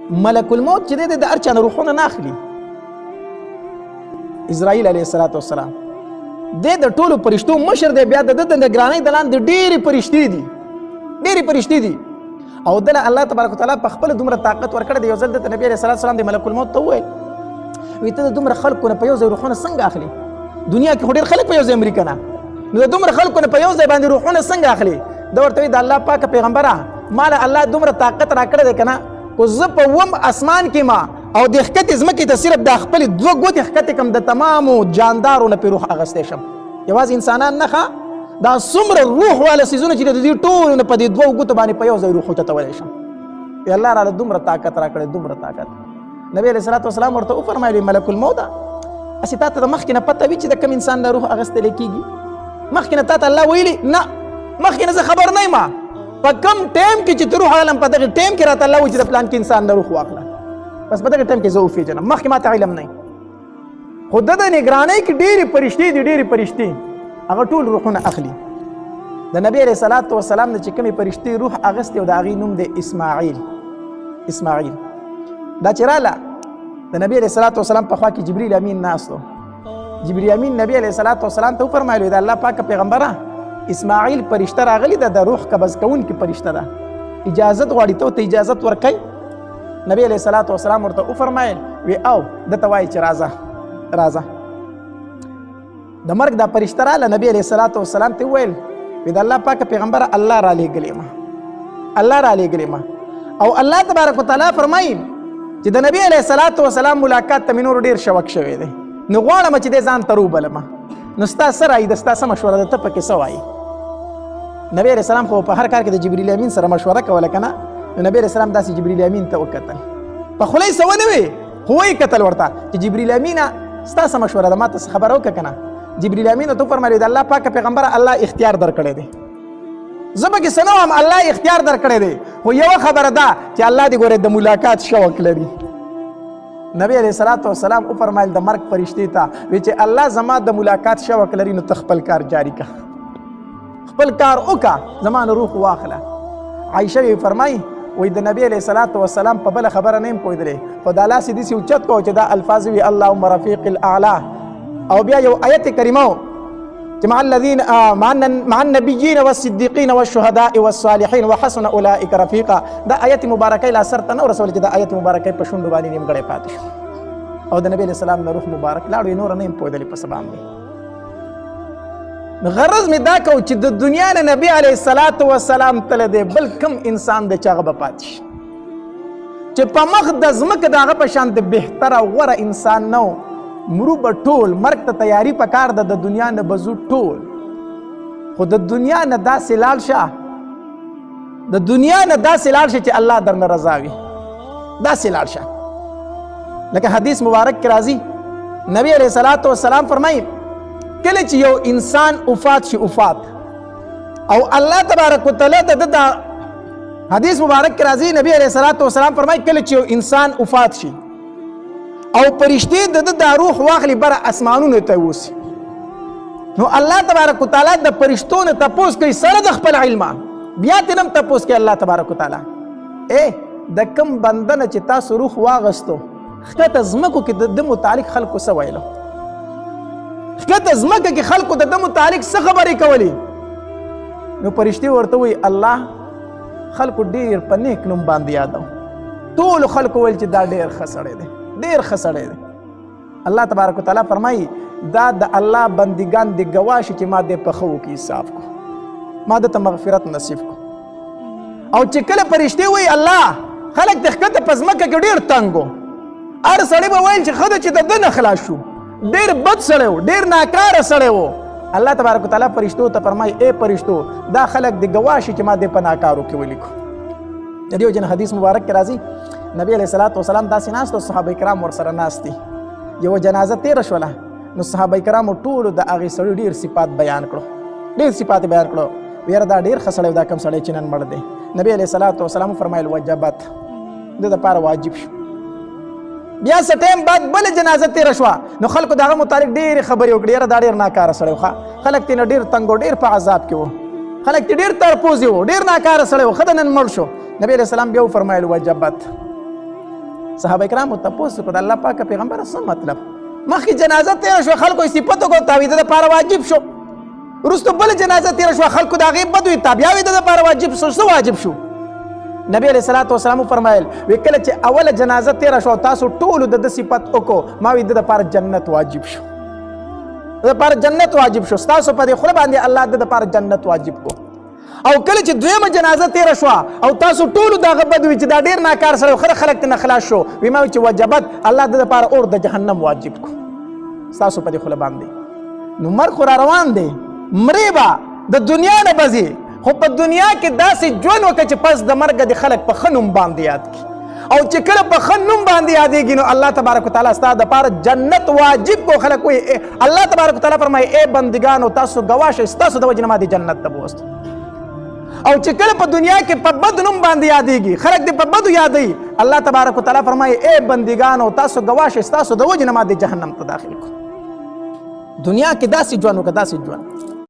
ملک الموت چې دی د هر چا نه روحونه نه اخلي. اسرائیل علیه السلام دی د ټولو فرشتو مشر دی، بیا د ده د نګرانۍ د لاندې ډېرې فرشتې دي او دله الله تبارک وتعالی په خپله دومره طاقت ورکړی دی. یو ځل دته نبي علیه السلام د ملک الموت ته وویل وایي ته د دومره خلکو نه په یو ځای روحونه څنګه اخلي؟ دنیا کې خو ډېر خلک په یو ځای مري که نه، نو د دومره خلکو نه په یو ځای باندې روحونه څنګه اخلي؟ ده ورته وایي د الله پاکه پیغمبره ما له الله دومره طاقت راکړی دی که نه، خو زه په اووم اسمان کې ما او د ښکتې ځمکې ته صرف دا خپلې 2 ګوتې ښکتې کړم د تمامو جاندارو نه پرې روح اخیستی شم. یوازې انسانان نه ښه، دا څومره روح والا څیزونه چې د دې ټولو نه په دې 2 ګوتو باندې په یو ځای روح وچتولی شم. الله راله دومره طاقت راکړی، دومره طاقت. نبی علیه السلام ورته وفرمایل ملک الموت هسې تا ته د مخکې نه پته وي چې د کوم انسان نه روح اخیستلی کېږي؟ مخکې نه تا ته الله ویلي؟ نه، مخکې نه زه خبر نه یم. په کوم ټایم کې چې ته روح اخلم په دغه ټایم کې راته الله وایي چې د فلان کې انسان نه روح واخله، بس په دغه ټایم کې زه وپېژنم، مخکې ما ته علم نه. خو د نګرانۍ کې ډېرې فرشتې هغه ټول روحونه اخلي. د نبی علیه السلام نه چې کومې فرشتې روح اخیستې او د هغې نوم دی اسماعیل. دا چې راله د نبی علیه السلام په خوا کې جبریل امین ناست و. جبریل امین نبی علیه السلام ته وفرمایل د الله پاکه پیغمبره اسماعیل فرشته راغلی ده، د روح قبض کوونکې فرشته ده، اجازت غواړي ته ورته اجازت ورکوي؟ نبی علیه السلام ورته وفرمایل وی او ده ته وایي چې راځه. د مرګ دا فرشته راله نبی علیه السلام ته وویل وی د الله پاکه پیغمبره الله را لېږلې ما او الله تبارک وتعالی فرمایي چې د نبی علیه السلام ملاقات ته مې نور ډېر شوق شوی دی، نو غواړم چې دی ځان ته روبلمه، نو ستا څه رایي ده، ستا څه مشوره ده، ته پکې څه وایي؟ نبی علیه السلام خو په هر کار کې د جبریل امین سره مشوره کوله که نه، نو نبی علیه السلام داسې جبریل امین ته وکتل، په خوله یې څه ونه وی خو ویې کتل ورته چې جبریل امینه ستا څه مشوره ده، ما ته څه خبره وکړه که نه؟ جبریل امین ته وفرمایل د الله پاکه پیغمبره الله اختیار درکړی دی، زه پکې څه نه وایم، الله اختیار درکړی دی، خو یوه خبره ده چې الله دې ګورې د ملاقات شوق لري. نبی علیه السلام وفرمایل د مرګ فرشتې ته وی چې الله زما د ملاقات شوق لري، نو ته خپل کار جاری که، خپل کار وکړه، زما نه روح واخله. عایشه یې فرمایي وایي د نبی علیه السلام په بله خبره نه یم پوهېدلی، خو دا لاس یې داسې اوچت کو چې دا الفاظ وي اللهم رفیق الاعلی، او بیا یو آیت کریمه و چې مع النبیین والصدیقین والشهداء والصالحین وحسن اولئک رفیقا. دا آیت مبارکه لا سر ته نه ورسول چې دا آیت مبارکه په شونډو باندې نیمګړی پاتې شو او د نبی علیه السلام نه روح مبارک لاړو، نور نه یم پوهېدلی په څه باندې. غرض مې دا کو چې د دنیا نه نبی علیه السلام تللی دی، بل کم انسان دی چې هغه به پاتې شي چې په مخ د ځمکه د هغه په شان د بهتره غوره انسان نه و. مرو به ټول، مرګ ته تیاري پکار ده، د دنیا نه به ځو ټول، خو د دنیا نه داسې لاړ شه، د دنیا نه داسې لاړ شه چې الله درنه رضا وي، داسې لاړ شه. لکه حدیث مبارک کې راځي نبی علیه السلام فرمایي کله چې یو انسان وفات شي او الله تبارک وتعالی د حدیث مبارک کې راځي نبی علیه السلام فرمایي کله چې یو انسان وفات شي او فرشتې د روح واخلي بره اسمانونو ته یوسي، نو الله تبارک وتعالی د فرشتو نه تپوس کوي سره د خپل علمه، بیا ترې هم تپوس کوي الله تبارک وتعالی د کوم بنده نه چې تاسو روح واغستو ښکته ځمکو کې د ده متعلق خلکو څه ویلو، ښکته ځمکه کې خلکو د ده متعلق څه خبرې کولې؟ نو فرشتې ورته وایي الله خلکو ډېر په نیک نوم باندې یادو، ټولو خلکو ویل چې دا ډېر ښه سړی دی، ډېر ښه سړی دی. الله تبارک وتعالی فرمایي دا د الله بندګان د ګواه شي چې ما دې په ښو کې حساب کو، ما دته مغفرت نصیب کو. او چې کله فرشتې وایي الله خلک د ښکته په ځمکه کې ډېر تنګ و، هر سړی به ویل چې ښه ده چې د ده نه خلاص شو، ډېر بد سړی و، ډېر ناکاره سړی و. الله تبارک وتعالی فرشتو ته فرمایي فرشتو دا خلک د ګواه شي چې ما دې په ناکارو کې ولیکو. د دې وجې نه حدیث مبارک کې راځي نبی علیه السلام داسې ناست او صحابه کرام ورسره ناست دي، یوه جنازه تېره شوله، نو صحابه کرامو ټولو د هغې سړي ډېر صفات بیان کړو، یاره دا ډېر ښه سړی دا کوم سړی چې نن مړ دی. نبی علیه السلام فرمایل وجبت، د دپاره واجب شو. بیا څه ټایم بعد بله جنازه تېره شوه، نو خلکو د هغه متعلق ډېرې خبرې وکړې، یاره دا ډېر ناکاره سړی و، خلک ترې نه ډېر تنګ و، ډېر په عذاب کې و، خلک ترې ډېر تړپوزې و، ډېر ناکاره سړی و، ښه د نن مړ شو. نبی علیه السلام بیا وفرمایل وجبت، صحابه کرام تاسو کو د الله پاک پیغمبر څه مطلب مخکې جنازه تیر شو خلکو صفت کو تعویذ د لپاره واجب شو ورستو بل جنازه تیر شو خلکو دا غي بدوي تابعوي د لپاره واجب شو څه واجب شو نبی علیہ الصلوۃ والسلام فرمایل وکله چې اوله جنازه تیر شو تاسو ټول د صفت وکړو ما وی د لپاره جنت واجب شو د لپاره جنت واجب شو تاسو په دې خله باندې الله د لپاره جنت واجب کو او کله چې دویمه جنازه تیر شو او تاسو ټول دا غبدوي چې دا ډیر ناکار سره خلک نه خلاص شو وی ما چې وجبت الله د لپاره اور د جهنم واجب کو تاسو په دې خله باندې نو مر خو روان دی مریبا د دنیا نه بزي خو په دنیا کې داسې ژوند وکړه چې پس د مرګ د خلک په ښه نوم باندې یاد کړي او چې کله په ښه نوم باندې یادېږي نو الله تبارک وتعالی ستا دپاره جنت واجب کو خلک وایي الله تبارک وتعالی فرمایي ای بندګانو تاسو ګواه شئ ستاسو د وجې نه ما دې جنت ته بوست او چې کله په دنیا کې په بد نوم باندې یادېږي خلک دې په بدو یادوي الله تبارک وتعالی فرمایي ای بندګانو تاسو ګواه شئ ستاسو د وجې نه ما دې جهنم ته داخل کړو دنیا کې داسې ژوند وکړه داسې ژوند